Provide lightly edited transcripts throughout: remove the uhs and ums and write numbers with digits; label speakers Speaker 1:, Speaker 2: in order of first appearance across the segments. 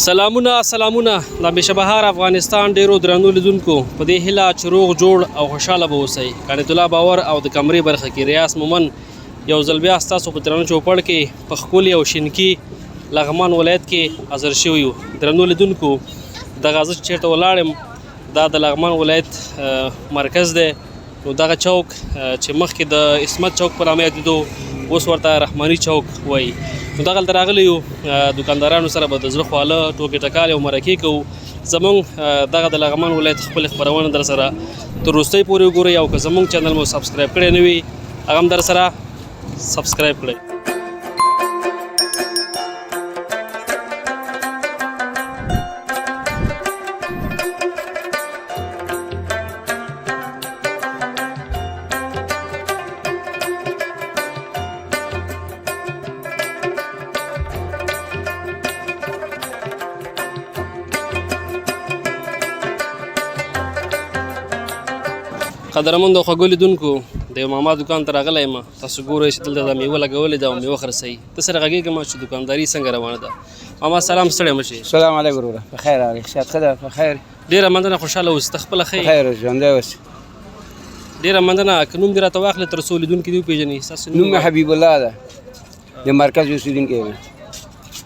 Speaker 1: سلامونه د بشبهار افغانستان ډیرو درنو لیدونکو په دې هیله چې روغ جوړ او خوشاله به اوسئ. غنیت الله باور او د کمرې برخه کې ریاض مومن یو ځل بیا ستاسو په درنو چوپړ کې په ښکلي او شینکي لغمان ولایت کې حاضر شوي یو. درنو لیدونکو دغه زه چېرته ولاړ دا د لغمان ولایت مرکز دی. نو دغه چوک چې مخکې د عصمت چوک په نامه یادېدو اوس ورته رحماني چوک وایي. نو دغلته راغلی یو دکاندارانو سره به د زړه خواله ټوکې ټکالې او مرکې کوو. زموږ دغه د لغمان ولایت خپلې خپرونه در سره تر وروستۍ پورې وګورئ او که زموږ چینل مو سبسکرایب کړی نه وي هغه هم در سره سبسکرایب کړئ. قدرمنو خوږو لیدونکو د یو ماما دکان ته راغلی یم. تاسو ګورئ چې دلته دا میوه لګولې ده او میوه خرڅوي. ته سره غږېږم چې دکانداري څنګه روانه ده. ماما سلام، ستړی مه شې.
Speaker 2: سلام علیکم وروره، په خیر راغلی. صحت ښه ده؟ په خیر.
Speaker 1: ډېره مننه، خوشحاله اوسې. ته خپله ښه یې؟
Speaker 2: خیر ژوندی اوسې.
Speaker 1: ډېره مننه. که نوم دې راته واخلې تر څو لیدونکي دې وپېژني. ستاسو
Speaker 2: نوم مې حبیب الله ده، د مرکز اوسېدونکی یم.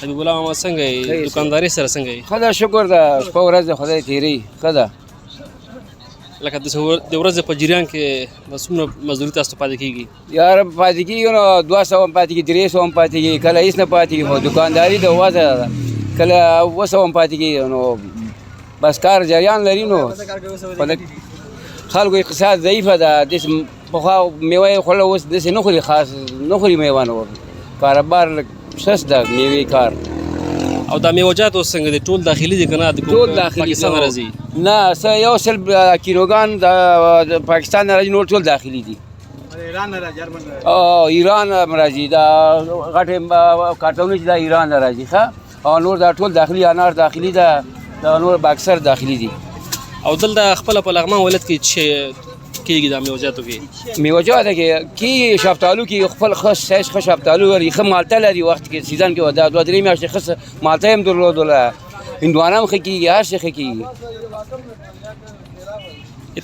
Speaker 1: حبیب الله ماما څنګه یې؟ دکانداري سره څنګه یې؟
Speaker 2: ښه ده، شکر ده. شپه ورځ د خدای تېري ښه ده.
Speaker 1: لکه د ورځې په جریان کې د څومره مزدوري تاسو ته پاتې کېږي؟
Speaker 2: یاره پاتې کېږي نو 200 هم پاتې کېږي، 300 هم پاتې کېږي، کله هېڅ نه پاتې کېږي. خو دکانداري د وضع ده، کله 200 هم پاتې کېږي. نو بس کار جریان لري. نو خلکو اقتصاد ضعیفه ده. داسې پخوا میوه یې خوړله، اوس داسې نه خوري، خاص نه خوري میوه. نو کاروبار لږ سست ده میوې کار.
Speaker 1: او دا میوجات اوس څنګه دي؟ ټول داخلي دي که نه؟
Speaker 2: ټول داخلي
Speaker 1: پاکستان راځي؟
Speaker 2: نه، یو سل کیلوګان د پاکستان نه راځي، نور ټول داخلي دي. ایران نه راځي، جرمن ایران راځي، دا غټې کارټونې چې دا ایران نه راځي ښه. او نور دا ټول داخلي، انار داخلي ده، دا نور باکسر داخلي دي.
Speaker 1: او دلته خپله په لغمان ولایت کې چې کېږي دا میوجاتو کې؟
Speaker 2: میوجاتو کې شفتالو کې خپل ښه سایز ښه شفتالو لري، ښه مالټه لري. وخت کې سیزن کې دا 2-3 میاشتې ښه مالټه هم درلودله. هندوانه هم ښه کېږي، هر شی ښه کېږي.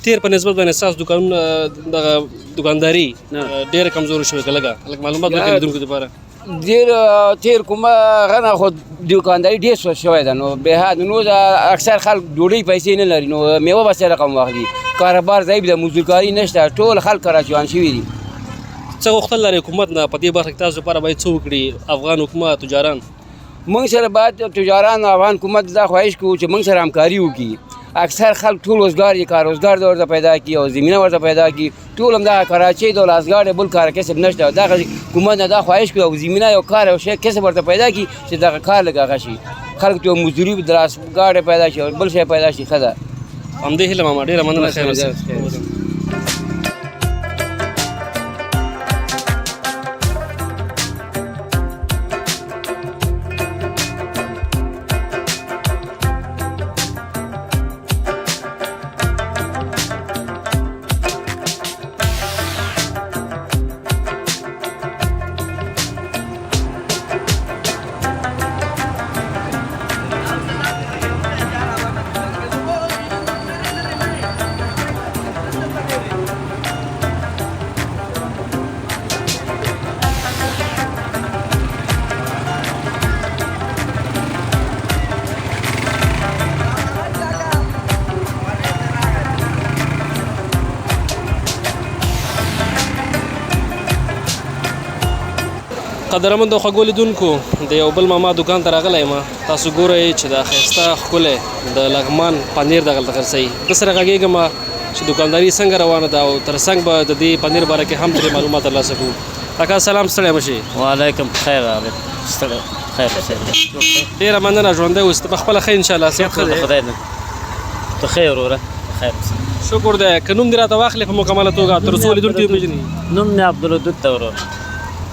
Speaker 1: تېر په نسبت باندې ستاسو دوکانونه دغه دکانداري ډېره کمزورې شوې که لږه معلومات ورکړئ لیدونکو دپاره؟ تېر کومه هغه نه، خو دکانداري ډېر سوچ شوی ده. نو بهاد نو اکثر خلک ډوډۍ پیسې نه لري، نو میوه به څه رقم واخلي. کاروبار ضعیف ده، مزدورکاري نشته، ټول خلک راجوان شوي دي. څه غوښتل لري حکومت نه په دې برخه کې تاسو لپاره باید څه وکړي؟ افغان حکومت، تجاران
Speaker 2: موږ سره باید تجاران او افغان حکومت دا خواهش کوو چې موږ سره همکاري وکړي. اکثر خلک ټول روزګار یې کار روزګار د ورته پیدا کړي او زمینه ورته پیدا کړي. ټول همدغه کراچۍ د ولسګار بل کار کسب نشته. دغه حکومت نه دا خواهش کوي او زمینه یو کار او شی کسب ورته پیدا کړي چې دغه کار لږ هغه شي، خلک ته مزدوري د راسګاډ پیدا شي او بل شی پیدا شي. ښه ده،
Speaker 1: همدې هیله ماما. ډېره مننه، خیر اوسئ. قدرمنو خوږو لیدونکو د یو بل ماما دکان ته راغلی یم. تاسو ګورئ چې دا ښایسته ښکلی د لغمان پنیر دغلته خرڅوي. ده سره غږېږم چې دکانداري څنګه روانه ده او تر څنګ به د دې پنیر باره کې هم ترې معلومات ترلاسه کړو. کاکا سلام، ستړی مه شې.
Speaker 3: وعلیکم خیر راغلی. ستړی خیر اوسې.
Speaker 1: ډېره مننه، ژوندی اوسې. ته پخپله ښه انشاءالله؟ صحت ښه دی؟
Speaker 3: خدای ته خیر وروره، خیر اوسې.
Speaker 1: شکر دی. که نوم دې راته واخلې په مکمله توګه تر څو لیدونکي وپېژني؟
Speaker 3: نوم مې عبدالودود ته وروره.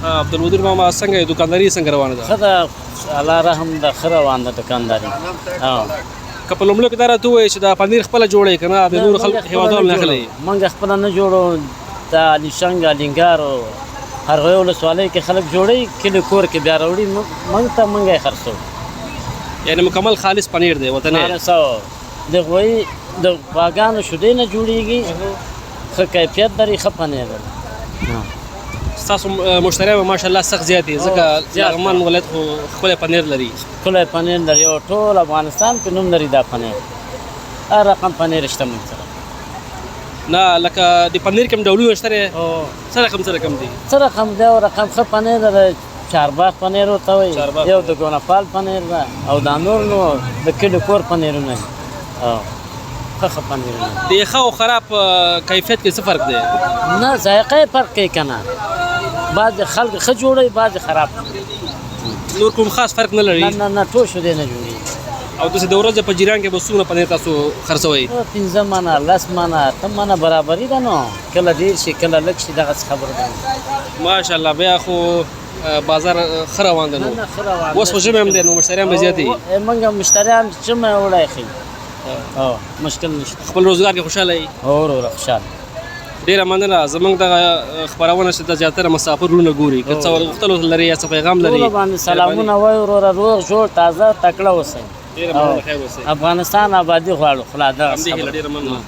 Speaker 1: عبدالودود ماما څنګه دکانداري څنګه روانه ده؟
Speaker 3: ښه ده، الله رحم ده، ښه روان ده دکانداري.
Speaker 1: که په لومړیو کې دا راته ووایې چې دا پنیر خپله جوړوې که نه د نورو خلکو هېوادوالو نه اخلئ؟
Speaker 3: موږ خپله نه جوړو، دا علیشنګ الینګار او هرغوی ولسوالۍ کې خلک جوړوي، کلي کور کې بیا راوړي موږ ته، موږ یې خرڅوو.
Speaker 1: یعنی مکمل خالص پنیر دی وطني
Speaker 3: خالص د غوی د باغانو شودې نه جوړیږي ښه کیفیت لري ښه پنیر لري
Speaker 1: ستاسو مشتریان ماشاءالله سخت زیات دي ځکه لغمان ولایت خو ښکلی پنیر لري
Speaker 3: ښکلی پنیر لري او ټول افغانستان کې نوم لري دا پنیر هر رقم پنیر شته موږ سره
Speaker 1: نه لکه د پنیر کوم ډولونه شته دی څه رقم دي
Speaker 3: څه رقم دی او رقم ښه پنیر دی چارباغ پنیر ورته وایي یو د ګونپال پنیر ده او دا نور نو د کلي کور پنیرونه دي ښه پنیرونه
Speaker 1: د ښه او خراب کیفیت کې څه فرق دی
Speaker 3: نه ذایقه یې فرق کوي که نه بعضې خلک ښه جوړوي بعضې خراب
Speaker 1: نور کوم خاص فرق نه لري
Speaker 3: نه ټول شودې نه جوړېږي
Speaker 1: او داسې د ورځې په جریان کې به څومره پنیر تاسو خرڅوئ
Speaker 3: 15 منه 10 منه 8 منه برابري ده نو کله ډېر شي کله لږ شي دغسې خبره ده
Speaker 1: ماشاءالله بیا خو بازار ښه روان دی نو اوس خو ژمی هم دی نو مشتریان به زیات دي
Speaker 3: موږ مشتریان ژمی وړی ښي مشکل نشته
Speaker 1: خپل روزګار کې خوشحاله یي
Speaker 3: وروره خوشحاله
Speaker 1: ډېره مننه زموږ دغه خپرونه چې د زیاتره مسافر وروڼه ګوري که څه غوښتلو لري یا څه پیغام لري
Speaker 3: ټولو باندې سلامونه وایو وروره روغ جوړ تازه تکړه اوسئ
Speaker 1: ډېره مننه خیر اوسئ
Speaker 3: افغانستان آبادي غواړو خلا دغسې
Speaker 1: همدې هیله ډېره مننه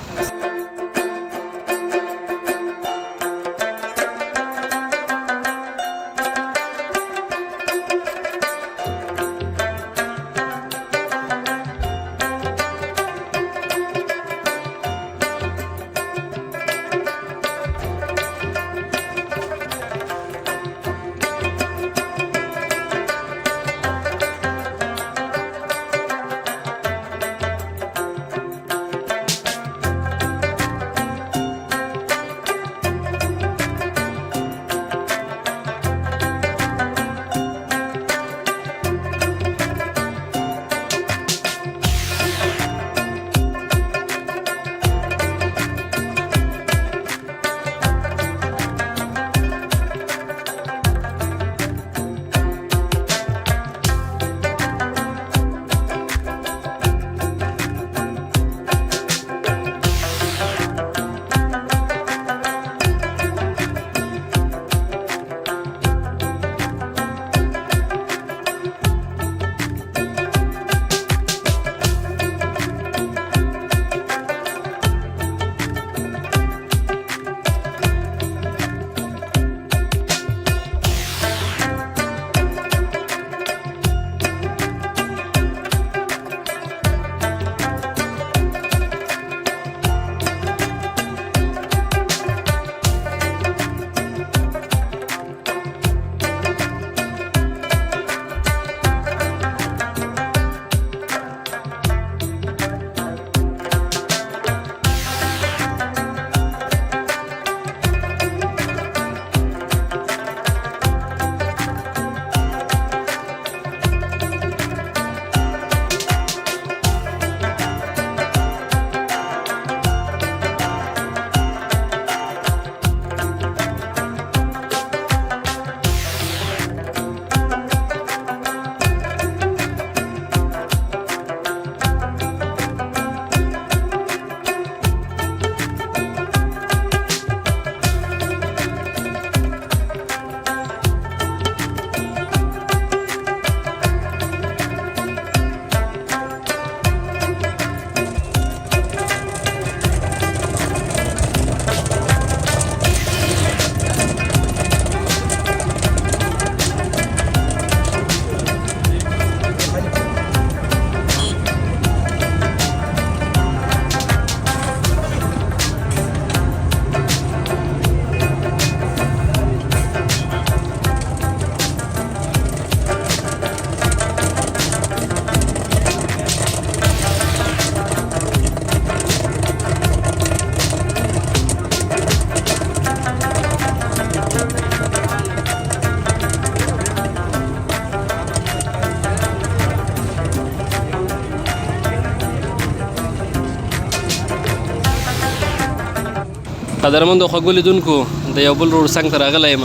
Speaker 1: قدرمندو خوږو لیدونکو د یو بل روډ څنګ ته راغلی یم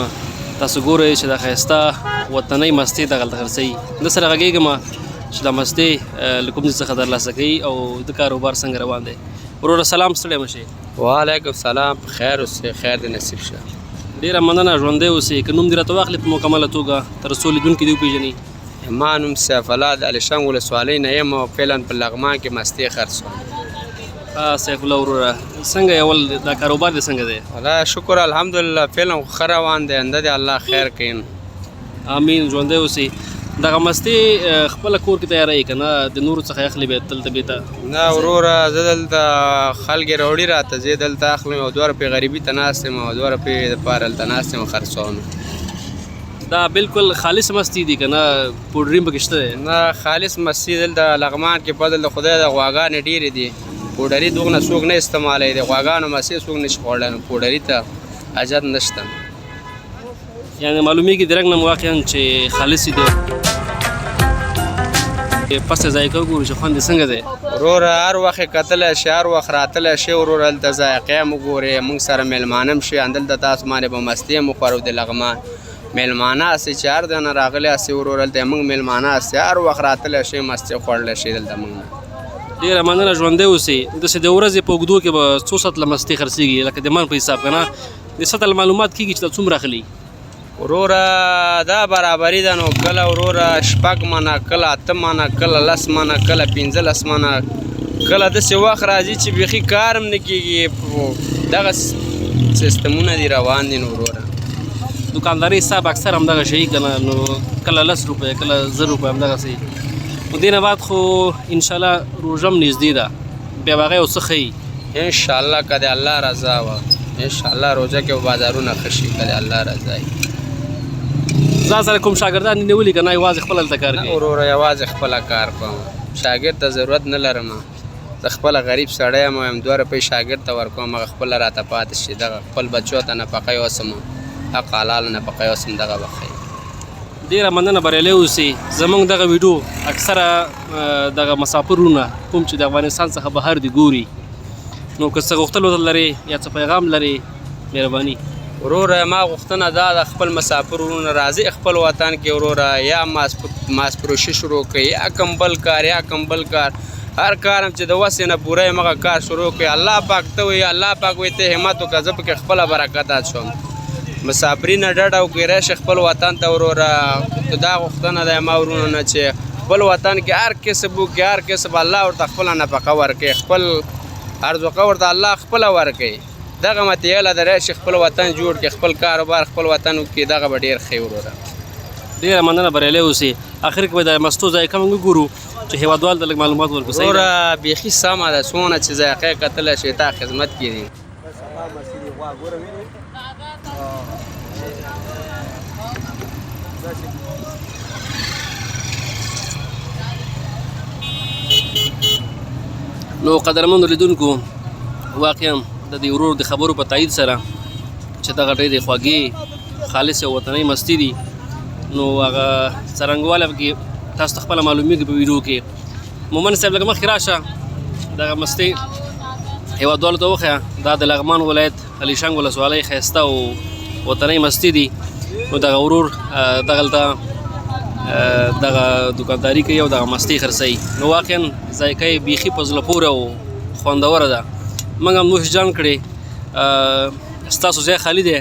Speaker 1: تاسو ګورئ چې دا ښایسته وطنۍ مستې دغلته خرڅوي د سره غږېږم چې دا مستې له کوم ځای څخه ترلاسه کوي او د کاروبار څنګه روان دی وروره سلام ستړی مه شئ
Speaker 2: وعلیکم سلام خیر اوسئ خیر دې نصیب شه
Speaker 1: ډېره مننه ژوندی اوسئ که نوم دې راته واخلې په مکمله توګه تر څو لیدونکي دې وپېژني
Speaker 4: ما نوم سیف الله د علیشنګ ولسوالۍ نه یم او فعلا په لغمان کې مستې خرڅوم.
Speaker 1: سیف الله وروره څنګه اول دا کاروبار دې څنګه دی؟
Speaker 4: والله شکر الحمدلله فعلا ښه روان دی، انده دې الله خیر کړي.
Speaker 1: امین ژوندی اوسئ. دغه مستې خپله کور کې تیاروئ که نه د نورو څخه اخلي بیا دلته بېرته؟
Speaker 4: نه وروره زه دلته خلک یې راوړي راته، زه دلته اخلم او 2 روپۍ غریبي ته ناست یم او 2 روپۍ دپاره هلته ناست یم خرڅوم.
Speaker 1: دا بالکل خالص مستې دي که نه پوډري پکې شته دی؟
Speaker 4: نه خالص مستې دلته لغمان کې فضل د خدای د غواګانې ډېرې دي، پوډري دوغنه څوک نه استعمالوي، د غواګانو مستې څوک نشي خوړلی، نو پوډري ته حاجت نشته.
Speaker 1: یعنې معلومیږي د رنګ نه واقعا چې خالصې دي. پس ذایقه وګورو چې خوند یې څنګه دی؟
Speaker 4: وروره هر وخت یې کتلی شي، هر وخت راتلی شي وروره، هلته ذایقه هم وګورئ، موږ سره میلمانه هم شي، همدلته تاسو باندې به مستې هم وخورو د لغمان میلمانه هستئ چې هر ځای نه راغلي هستئ وروره، هلته موږ میلمانه هستئ، هر وخت راتلی شئ مستې خوړلی شئ دلته موږ نه.
Speaker 1: ډېره مننه ژوندی اوسئ. داسې د ورځې په اوږدو کې به څو سطله مستې خرڅېږي لکه د من په حساب که نه د سطل معلومات کېږي چې دا څومره اخلي؟
Speaker 4: وروره دا برابري ده، نو کله وروره 6 منه، کله 8 منه، کله 10 منه، کله 15 منه، کله داسې وخت راځي چې بیخي کار هم نه کېږي. دغه سیستمونه دي روان دي. نو وروره
Speaker 1: دکانداري حساب اکثر همدغه شي که نه، نو کله 10 روپۍ کله 1000 روپۍ همدغسې. نو دې نه بعد خو انشاءالله روژه هم نږدې ده، بیا به هغه یو څه ښیي
Speaker 4: انشاءالله که د الله رضا وه، انشاءالله روژه کې به بازارونه ښه شي که د الله رضا وي.
Speaker 1: ځان سره کوم شاګردان نیولي که نه یوازې خپله هلته کار کوي؟
Speaker 4: وروره یوازې خپله کار کوم، شاګرد ته ضرورت نه لرم، زه خپله غریب سړی یم او 2 روپۍ شاګرد ته ورکوم، هغه خپله راته پاتې شي، دغه خپل بچو ته نفقه یوسم، حق حلال نفقه یوسم، دغه به ښیي.
Speaker 1: ډېره مننه بریالی اوسئ. زموږ دغه ویډیو اکثره دغه مسافرونه کوم چې د افغانستان څخه بهر دي ګوري، نو که څه غوښتل لري یا څه پیغام لري مهرباني.
Speaker 4: وروره ما غوښتنه دا د خپل مسافر وروڼه راځي خپل وطن کې وروره یا ماسپروشي شروع کړي یا کمبل کار یا کمبل کار، هر کار هم چې د وس نه پوره یم هغه کار شروع کړي. الله پاک ته وایي، الله پاک وایي ته همت وکړه، زه پکې خپله برکت شوم. مسافرینه ډډه وکړئ، راشئ خپل وطن ته وروره. دا غوښتنه ده ما وروڼو نه چې خپل وطن کې هر کسب وکړي، هر کسب الله ورته خپله نفقه ورکړي، خپل ارزقه ورته الله خپله ورکړي. دغه متیاله د راشي خپل وطن جوړ کړي، خپل کاروبار خپل وطن وکړي، دغه به ډېر ښه وروره.
Speaker 1: ډېره مننه بریالی اوسئ. اخر کې به د مستو ذایقه موږ وګورو چې هېوادوال ته لږ معلومات ورکړو.
Speaker 4: وروره بیخي سمه ده، څومره چې ذایقه یې کتلی شي تا خدمت کې دي.
Speaker 1: نو قدرمنو لیدونکو واقعا د دې ورور د خبرو په تایید سره چې دغه ډېرې خوږې خالص او وطنۍ مستې دي، نو هغه څرنګوالی پکې تاسو ته خپله معلومېږي په ویډیو کې. مومن صاحب لږ مخکې راشه، دغه مستې هېوادوالو ته وښیه. دا د لغمان ولایت علیشنګ ولسوالۍ ښایسته او وطنۍ مستې دي. نو دغه ورور دغلته دغه دکانداري کوي او دغه مستې خرڅوي. نو واقعا ذایقه یې بیخي په زړه پورې او خوندوره ده. موږ هم نوش جان کړې، ستاسو ځای خالي دی.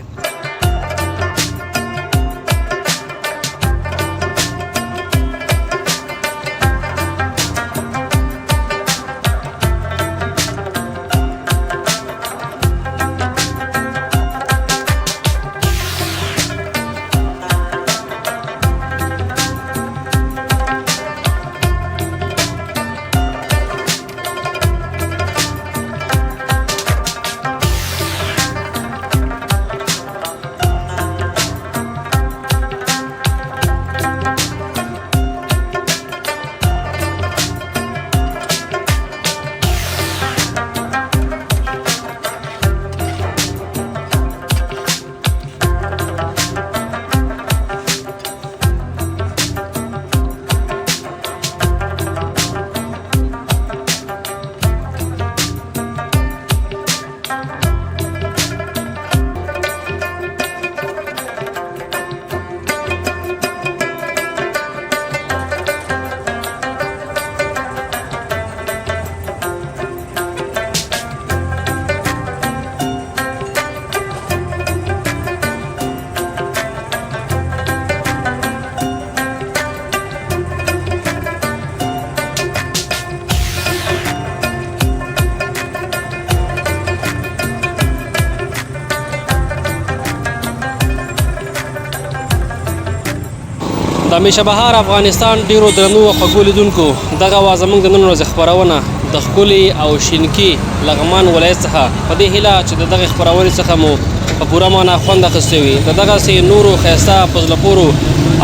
Speaker 1: د همیشه بهار افغانستان ډیرو درنو او خوږو لیدونکو دغه وه زموږ د نن ورځې خپرونه د ښکلي او شینکي لغمان ولایت څخه په دې هیله چې د دغې خپرونې څخه مو په پوره معنا خوند اخیستی وي د دغسې نورو ښایسته په زړه پورو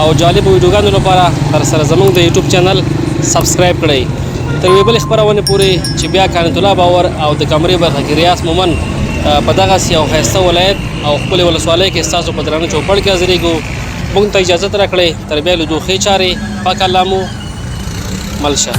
Speaker 1: او جالبو ویډیوګانو لپاره در سره زموږ د یوټیوب چینل سبسکرایب کړئ تر یوې بلې خپرونې پورې چې بیا کانت الله باور او د کمرې برخه کې ریاض مومن په دغسې یو ښایسته ولایت او ښکلې ولسوالۍ کې ستاسو په درانه چوپړ کې حاضرېږو موږ ته اجازت راکړئ تر بیا لیدو ښې چارې پاک الله مو مل شه